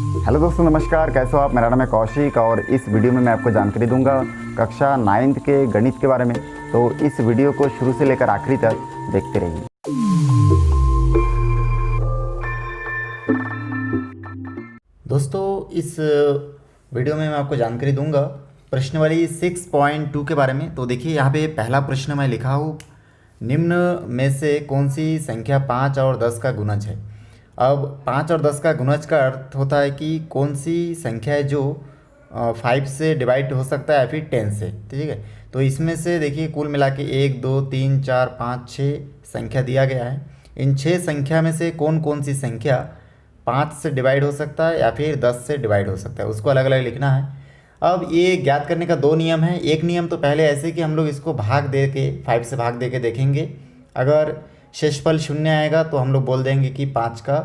Hello दोस्तों, नमस्कार। कैसे हो आप? मेरा नाम है कौशिक और इस वीडियो में मैं आपको जानकारी दूंगा कक्षा 9th के गणित के बारे में। तो इस वीडियो को शुरू से लेकर आखिरी तक देखते रहिए। दोस्तों, इस वीडियो में मैं आपको जानकारी दूंगा प्रश्नावली 6.2 के बारे में। तो देखिए, यहाँ पे पहला प्रश्न मैं लिखा हूँ, निम्न में से कौन सी संख्या 5 और 10 का गुणज है। अब 5 और 10 का गुणज का अर्थ होता है कि कौन सी संख्या है जो 5 से डिवाइड हो सकता है या फिर 10 से, ठीक है। तो इसमें से देखिए कुल मिला के 1 2 3 4 5 6 संख्या दिया गया है। इन 6 संख्या में से कौन कौन सी संख्या 5 से डिवाइड हो सकता है या फिर 10 से डिवाइड हो सकता है, उसको अलग अलग लिखना है। अब ये ज्ञात करने का 2 नियम है। एक नियम तो पहले ऐसे कि हम लोग इसको भाग दे के 5 से भाग दे के देखेंगे। अगर शेषफल 0 आएगा तो हम लोग बोल देंगे कि 5 का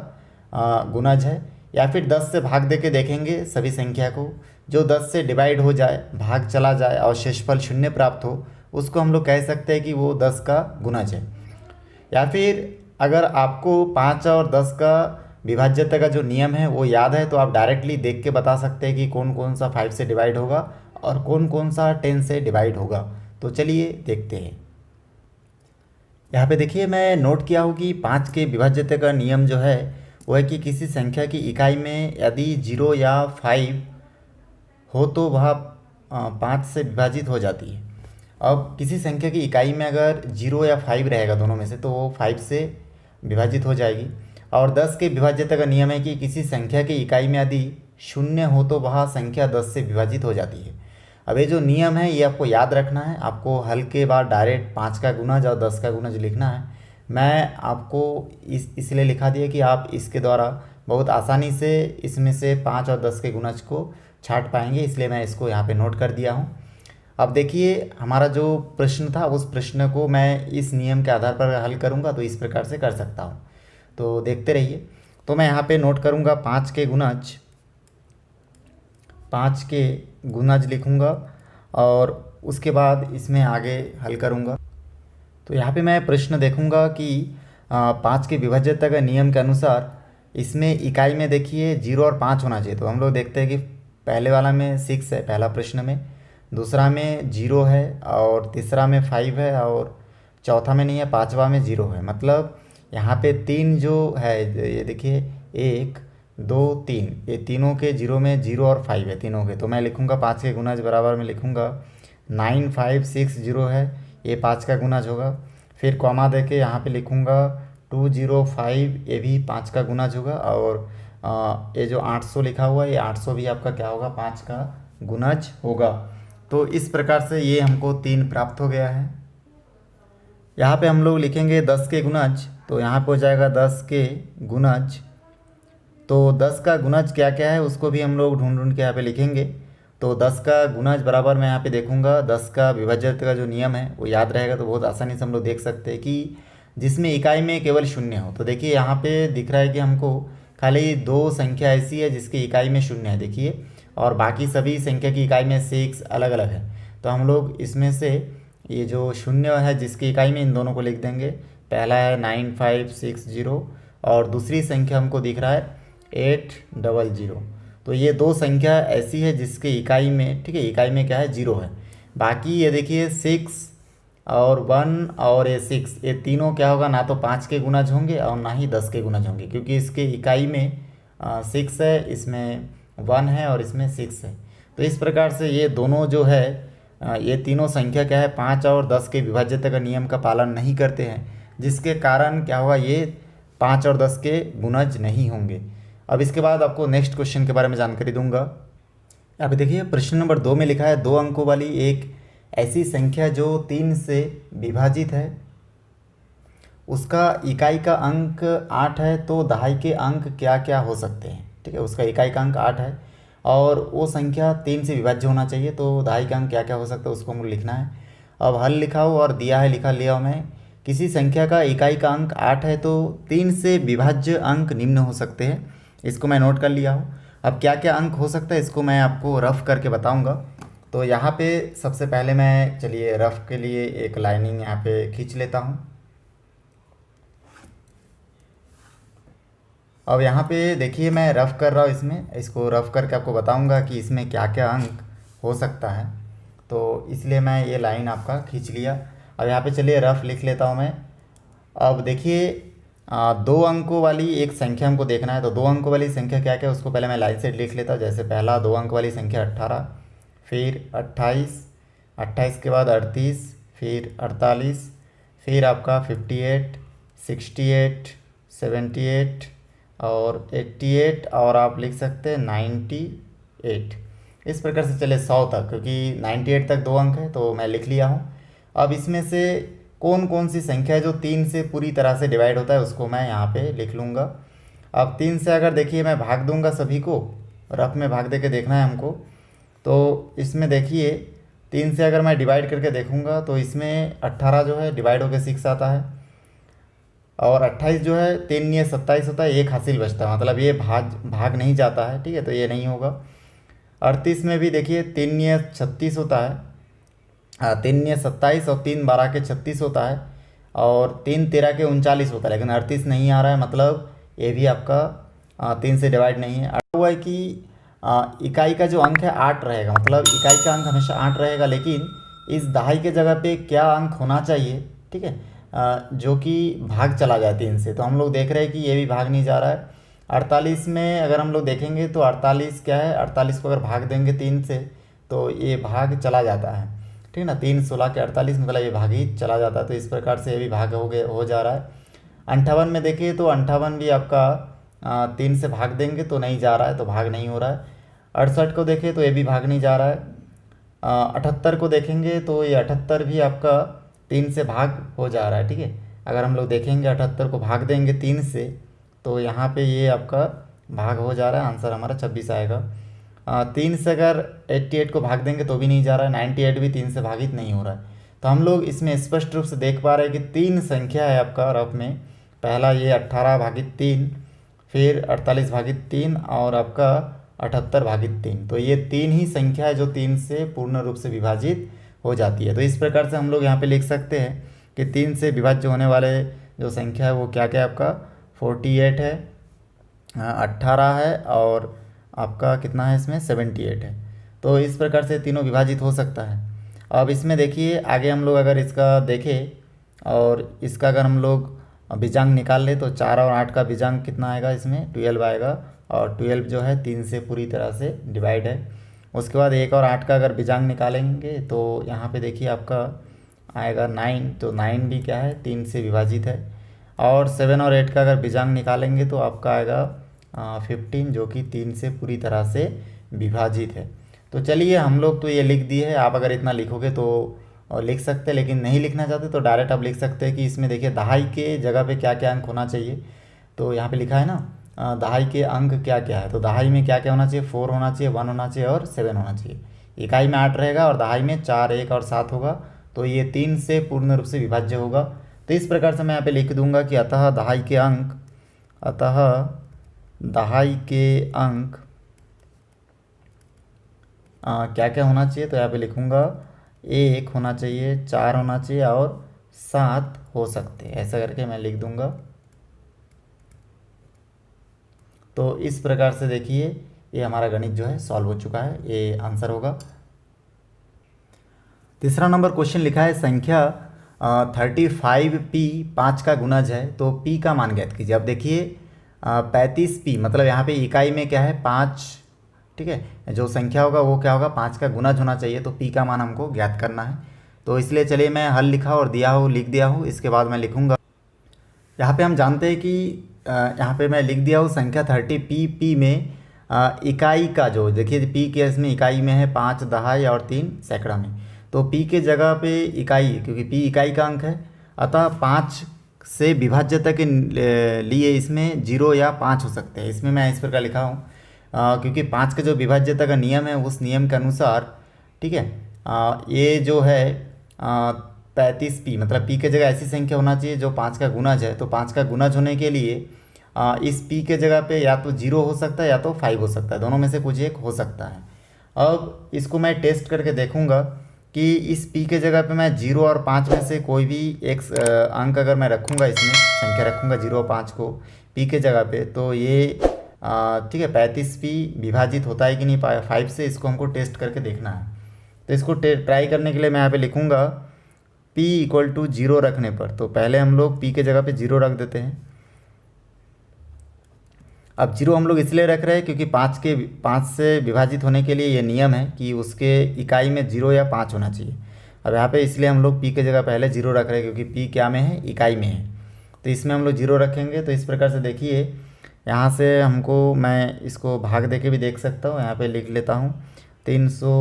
गुणज है। या फिर 10 से भाग दे के देखेंगे सभी संख्या को, जो 10 से डिवाइड हो जाए, भाग चला जाए और शेषफल 0 प्राप्त हो, उसको हम लोग कह सकते हैं कि वो 10 का गुणज है। या फिर अगर आपको 5 और 10 का विभाज्यता का जो नियम है वो याद है तो आप डायरेक्टली देख के बता सकते हैं कि कौन कौन सा 5 से डिवाइड होगा और कौन कौन सा 10 से डिवाइड होगा। तो चलिए देखते हैं। यहाँ पे देखिए, मैं नोट किया हूँ कि 5 के विभाज्यता का नियम जो है वो है कि किसी संख्या की इकाई में यदि 0 या 5 हो तो वह 5 से विभाजित हो जाती है। अब किसी संख्या की इकाई में अगर 0 या 5 रहेगा दोनों में से तो वो 5 से विभाजित हो जाएगी। और 10 के विभाज्यता का नियम है कि किसी संख्या की इकाई में यदि 0 हो तो वह संख्या 10 से विभाजित हो जाती है। अब ये जो नियम है ये आपको याद रखना है। आपको हल के बाद डायरेक्ट 5 का गुणज और 10 का गुणज लिखना है। मैं आपको इसलिए लिखा दिया कि आप इसके द्वारा बहुत आसानी से इसमें से 5 और 10 के गुणज को छांट पाएंगे, इसलिए मैं इसको यहाँ पे नोट कर दिया हूँ। अब देखिए, हमारा जो प्रश्न था उस प्रश्न को मैं इस नियम के आधार पर हल करूँगा तो इस प्रकार से कर सकता हूँ। तो देखते रहिए। तो मैं यहाँ पे नोट करूँगा 5 के गुणज लिखूँगा और उसके बाद इसमें आगे हल करूँगा। तो यहाँ पे मैं प्रश्न देखूँगा कि 5 के विभाज्यता का नियम के अनुसार इसमें इकाई में देखिए 0 और 5 होना चाहिए। तो हम लोग देखते हैं कि पहले वाला में 6 है, पहला प्रश्न में, दूसरा में 0 है और तीसरा में 5 है और चौथा में नहीं है, पांचवा में 0 है। मतलब यहाँ पे 3 जो है, ये देखिए 1 2 3, ये तीनों के 0 में 0 और 5 है तीनों के। तो मैं लिखूँगा 5 के गुणज बराबर में लिखूँगा 9 5 6 0 है, ये 5 का गुणज होगा। फिर कॉमा दे के यहाँ पे लिखूँगा 2 0 5, ये भी 5 का गुणज होगा। और ये जो 800 लिखा हुआ है, ये 800 भी आपका क्या होगा, 5 का गुणज होगा। तो इस प्रकार से ये हमको 3 प्राप्त हो गया है। यहाँ पे हम लोग लिखेंगे 10 के गुणज, तो यहाँ पे हो जाएगा 10 के गुणज। तो 10 का गुणज क्या क्या है उसको भी हम लोग ढूंढ ढूंढ के यहाँ पे लिखेंगे। तो 10 का गुणज बराबर मैं यहाँ पे देखूंगा 10 का विभाज्यता का जो नियम है वो याद रहेगा तो बहुत आसानी से हम लोग देख सकते हैं कि जिसमें इकाई में केवल 0 हो। तो देखिए यहाँ पे दिख रहा है कि हमको खाली 2 संख्या ऐसी है जिसकी इकाई में 0 है, देखिए, और बाकी सभी संख्या की इकाई में 6 अलग अलग है। तो हम लोग इसमें से ये जो 0 है जिसकी इकाई में, इन दोनों को लिख देंगे। पहला है 9 5 6 0 और दूसरी संख्या हमको दिख रहा है 8 0 0। तो ये 2 संख्या ऐसी है जिसके इकाई में, ठीक है, इकाई में क्या है, 0 है। बाकी ये देखिए 6 और 1 और ये 6, ये तीनों क्या होगा, ना तो 5 के गुणज होंगे और ना ही 10 के गुणज होंगे, क्योंकि इसके इकाई में 6 है, इसमें 1 है और इसमें 6 है। तो इस प्रकार से ये दोनों जो है, ये तीनों संख्या क्या है, 5 और 10 के विभाज्यता का नियम का पालन नहीं करते हैं, जिसके कारण क्या होगा, ये 5 और 10 के गुणज नहीं होंगे। अब इसके बाद आपको नेक्स्ट क्वेश्चन के बारे में जानकारी दूंगा। यहाँ पे देखिए प्रश्न नंबर 2 में लिखा है 2 अंकों वाली एक ऐसी संख्या जो 3 से विभाजित है, उसका इकाई का अंक 8 है, तो दहाई के अंक क्या क्या हो सकते हैं। ठीक है, उसका इकाई का अंक 8 है और वो संख्या 3 से विभाज्य होना चाहिए, तो दहाई का अंक क्या क्या हो सकता है उसको हमको लिखना है। अब हल लिखा हो और दिया है, लिखा लिया हूँ मैं, किसी संख्या का इकाई का अंक 8 है तो 3 से विभाज्य अंक निम्न हो सकते हैं। इसको मैं नोट कर लिया हूँ। अब क्या क्या अंक हो सकता है इसको मैं आपको रफ करके बताऊँगा। तो यहाँ पे सबसे पहले मैं, चलिए रफ के लिए एक लाइनिंग यहाँ पे खींच लेता हूँ। अब यहाँ पे देखिए मैं रफ़ कर रहा हूँ, इसमें इसको रफ़ करके आपको बताऊँगा कि इसमें क्या क्या अंक हो सकता है। तो इसलिए मैं ये लाइन आपका खींच लिया। अब यहाँ पे चलिए रफ़ लिख लेता हूँ मैं। अब देखिए 2 अंकों वाली एक संख्या हमको देखना है, तो 2 अंकों वाली संख्या क्या क्या है उसको पहले मैं लाइन से लिख लेता हूँ। जैसे पहला 2 अंक वाली संख्या 18, फिर 28, 28 के बाद 38, फिर 48, फिर आपका 58, 68, 78 और 88 और आप लिख सकते हैं 98। इस प्रकार से चले 100 तक, क्योंकि 98 तक 2 अंक है तो मैं लिख लिया हूँ। अब इसमें से कौन कौन सी संख्या है जो 3 से पूरी तरह से डिवाइड होता है उसको मैं यहाँ पे लिख लूँगा। अब 3 से अगर देखिए मैं भाग दूंगा सभी को, रफ में भाग दे के देखना है हमको। तो इसमें देखिए 3 से अगर मैं डिवाइड करके देखूँगा तो इसमें 18 जो है डिवाइड होकर 6 आता है, और 28 जो है 3 ये 27 होता है, एक हासिल बचता है, मतलब ये भाग भाग नहीं जाता है, ठीक है, तो ये नहीं होगा। 38 में भी देखिए 3 ये 36 होता है, हाँ 3 ये 27 और 3 12 के 36 होता है, और 3 13 के 39 होता है, लेकिन 38 नहीं आ रहा है, मतलब ये भी आपका 3 से डिवाइड नहीं है। अड़ा हुआ है कि इकाई का जो अंक है 8 रहेगा, मतलब इकाई का अंक हमेशा 8 रहेगा, लेकिन इस दहाई के जगह पे क्या अंक होना चाहिए, ठीक है, जो कि भाग चला जाए 3 से। तो हम लोग देख रहे हैं कि ये भी भाग नहीं जा रहा है। 48 में अगर हम लोग देखेंगे तो 48 क्या है, 48 को अगर भाग देंगे 3 से तो ये भाग चला जाता है, ठीक है ना। 3 16 के 48 मतलब ये भाग ही चला जाता है, तो इस प्रकार से ये भी भाग हो जा रहा है। 58 में देखिए तो 58 भी आपका 3 से भाग देंगे तो नहीं जा रहा है, तो भाग नहीं हो रहा है। 68 को देखें तो ये भी भाग नहीं जा रहा है। 78 को देखेंगे तो ये 78 भी आपका 3 से भाग हो जा रहा है, ठीक है। अगर हम लोग देखेंगे 78 को भाग देंगे 3 से तो यहाँ पे ये आपका भाग हो जा रहा है, आंसर हमारा 26 आएगा। 3 से अगर 88 को भाग देंगे तो भी नहीं जा रहा है, 98 भी 3 से भागित नहीं हो रहा है। तो हम लोग इसमें स्पष्ट रूप से देख पा रहे हैं कि 3 संख्या है आपका रफ में। पहला ये 18 भागित 3, फिर 48 भागित 3 और आपका 78 भागित 3। तो ये 3 ही संख्या है जो 3 से पूर्ण रूप से विभाजित हो जाती है। तो इस प्रकार से हम लोग यहाँ पे लिख सकते हैं कि 3 से विभाज्य होने वाले जो संख्या है वो क्या क्या है आपका 48 है, 18 है और आपका कितना है इसमें 78 है। तो इस प्रकार से तीनों विभाजित हो सकता है। अब इसमें देखिए आगे हम लोग अगर इसका देखें और इसका अगर हम लोग बीजांक निकाल ले तो 4 और 8 का बीजांक कितना आएगा, इसमें 12 आएगा, और 12 जो है 3 से पूरी तरह से डिवाइड है। उसके बाद 1 और 8 का अगर बीजांक निकालेंगे तो यहाँ पे देखिए आपका आएगा 9, तो 9 भी क्या है 3 से विभाजित है। और 7 और 8 का अगर बीजांक निकालेंगे तो आपका आएगा 15, जो कि 3 से पूरी तरह से विभाजित है। तो चलिए हम लोग तो ये लिख दिए है, आप अगर इतना लिखोगे तो लिख सकते हैं, लेकिन नहीं लिखना चाहते तो डायरेक्ट आप लिख सकते हैं कि इसमें देखिए दहाई के जगह पे क्या क्या अंक होना चाहिए। तो यहाँ पे लिखा है ना दहाई के अंक क्या क्या है, तो दहाई में क्या क्या होना चाहिए, 4 होना चाहिए, 1 होना चाहिए और 7 होना चाहिए। इकाई में 8 रहेगा और दहाई में 4, 1 और 7 होगा, तो ये 3 से पूर्ण रूप से विभाज्य होगा। तो इस प्रकार से मैं यहाँ पे लिख दूंगा कि अतः दहाई के अंक, अतः दहाई के अंक क्या क्या होना चाहिए, तो यहाँ पे लिखूंगा 1 होना चाहिए, 4 होना चाहिए और 7 हो सकते हैं, ऐसा करके मैं लिख दूंगा। तो इस प्रकार से देखिए ये हमारा गणित जो है सॉल्व हो चुका है, ये आंसर होगा। तीसरा नंबर क्वेश्चन लिखा है संख्या 35p 5 का गुणज है, तो p का मान ज्ञात कीजिए। अब देखिए 35p मतलब यहाँ पे इकाई में क्या है 5, ठीक है, जो संख्या होगा वो क्या होगा 5 का गुणज होना चाहिए, तो p का मान हमको ज्ञात करना है। तो इसलिए चलिए मैं हल लिखा और दिया हो लिख दिया हूँ, इसके बाद मैं लिखूँगा। यहाँ पे हम जानते हैं कि यहाँ पे मैं लिख दिया हूँ संख्या 30p में इकाई का जो देखिए p के इसमें इकाई में है 5 दहाई और 3 सैकड़ा में, तो p के जगह पे इकाई, क्योंकि p इकाई का अंक है, अतः 5 से विभाज्यता के लिए इसमें 0 या 5 हो सकते हैं। इसमें मैं इस प्रकार लिखा हूँ क्योंकि 5 का जो विभाज्यता का नियम है उस नियम के अनुसार, ठीक है, ये जो है 35p मतलब p के जगह ऐसी संख्या होना चाहिए जो 5 का गुणज है। तो 5 का गुणज होने के लिए इस p के जगह पे या तो 0 हो सकता है या तो 5 हो सकता है, दोनों में से कुछ एक हो सकता है। अब इसको मैं टेस्ट करके देखूंगा कि इस p के जगह पे मैं 0 और 5 में से कोई भी एक अंक अगर मैं रखूँगा, इसमें संख्या रखूँगा 0 और 5 को p के जगह पे, तो ये ठीक है 35p विभाजित होता है कि नहीं 5 से, इसको हमको टेस्ट करके देखना है। तो इसको ट्राई करने के लिए मैं यहाँ पे लिखूँगा p = 0 रखने पर। तो पहले हम लोग p के जगह पे 0 रख देते हैं। अब 0 हम लोग इसलिए रख रहे हैं क्योंकि 5 से विभाजित होने के लिए ये नियम है कि उसके इकाई में 0 या 5 होना चाहिए। अब यहाँ पे इसलिए हम लोग p के जगह पहले 0 रख रहे हैं क्योंकि p क्या में है, इकाई में है। तो इसमें हम लोग 0 रखेंगे। तो इस प्रकार से देखिए यहाँ से हमको, मैं इसको भाग दे के भी देख सकता हूँ। यहाँ पे लिख लेता हूँ 300,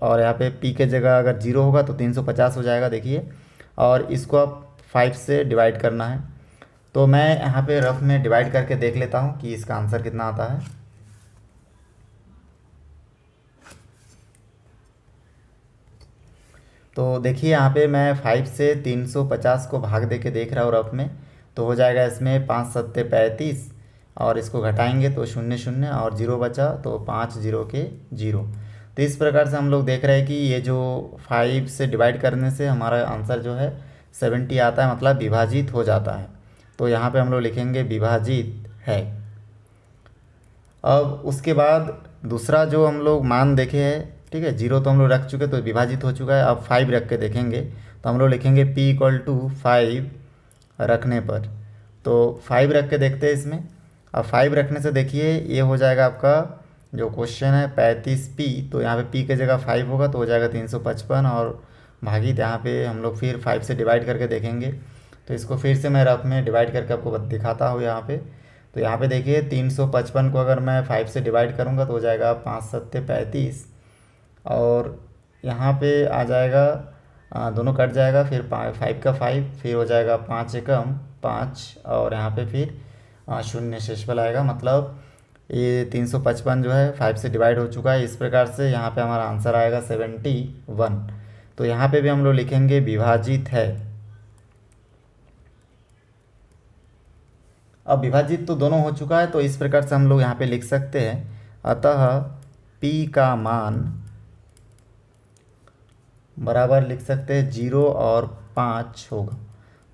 और यहाँ पे p के जगह अगर 0 होगा तो 350 हो जाएगा, देखिए। और इसको अब 5 से डिवाइड करना है। तो मैं यहाँ पे रफ में डिवाइड करके देख लेता हूँ कि इसका आंसर कितना आता है। तो देखिए यहाँ पे मैं 5 से 350 को भाग दे के देख रहा हूँ रफ में। तो हो जाएगा इसमें 5 7 35, और इसको घटाएंगे तो 0 0 और 0 बचा, तो 5 0 के 0। तो इस प्रकार से हम लोग देख रहे हैं कि ये जो 5 से डिवाइड करने से हमारा आंसर जो है 70 आता है, मतलब विभाजित हो जाता है। तो यहाँ पे हम लोग लिखेंगे विभाजित है। अब उसके बाद दूसरा जो हम लोग मान देखे हैं, ठीक है, 0 तो हम लोग रख चुके, तो विभाजित हो चुका है। अब 5 रख के देखेंगे, तो हम लोग लिखेंगे p = 5 रखने पर। तो 5 रख के देखते हैं इसमें। अब 5 रखने से देखिए ये हो जाएगा आपका जो क्वेश्चन है 35p। तो यहाँ पे p के जगह 5 होगा तो हो जाएगा 355, और भागित यहाँ पे हम लोग फिर 5 से डिवाइड करके देखेंगे। तो इसको फिर से मैं रफ में डिवाइड करके आपको दिखाता हूँ यहाँ पे। तो यहाँ पे देखिए 355 को अगर मैं 5 से डिवाइड करूँगा तो हो जाएगा 5 7 35, और यहाँ पे आ जाएगा दोनों कट जाएगा, फिर 5 का 5, फिर हो जाएगा 5 एकम 5, और यहाँ पे फिर 0 शेषफल आएगा। मतलब ये 355 जो है 5 से डिवाइड हो चुका है। इस प्रकार से यहाँ पे हमारा आंसर आएगा 71। तो यहाँ पे भी हम लोग लिखेंगे विभाजित है। अब विभाजित तो दोनों हो चुका है, तो इस प्रकार से हम लोग यहाँ पे लिख सकते हैं, अतः p का मान बराबर लिख सकते हैं 0 और 5 होगा।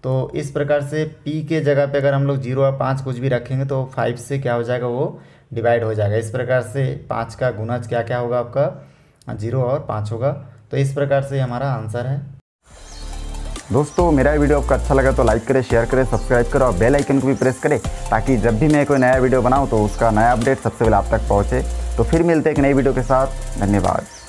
तो इस प्रकार से p के जगह पे अगर हम लोग 0 और 5 कुछ भी रखेंगे तो 5 से क्या हो जाएगा, वो डिवाइड हो जाएगा। इस प्रकार से 5 का गुणज क्या क्या होगा आपका, 0 और 5 होगा। तो इस प्रकार से हमारा आंसर है। दोस्तों मेरा वीडियो आपको अच्छा लगा तो लाइक करें, शेयर करें, सब्सक्राइब करें और बेल आइकन को भी प्रेस करें, ताकि जब भी मैं कोई नया वीडियो बनाऊं तो उसका नया अपडेट सबसे पहले आप तक पहुंचे। तो फिर मिलते हैं एक नई वीडियो के साथ। धन्यवाद।